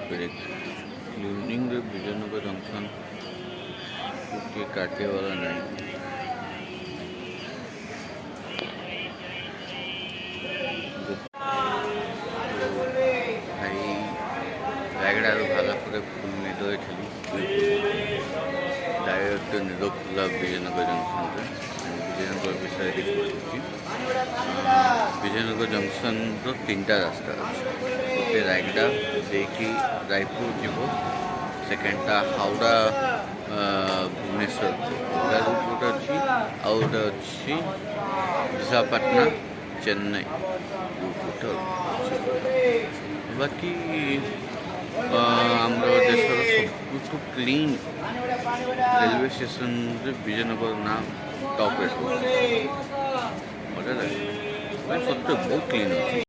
Cleaning Vijayanagar junction के काटे वाला नहीं। भाई रायगड़ा भाला फुल निद डायरेक्ट निद खुला विजयनगर जंक्शन विजयनगर विषय देखी विजयनगर जंक्शन रो 3टा रास्ता अच्छे गोटे रायगड़ा देखी रायपुर जीव सेकेंडटा हावड़ा भुवनेश्वर हावड़ा रूट गोटे अच्छी आउ गोटे अच्छी विशाखापट्टना चेन्नई रूट गोटे बाकी आम देशर सब क्लीन रेलवे स्टेशन विजयनगर ना टॉप रे सत्य बहुत क्लीन अच्छे।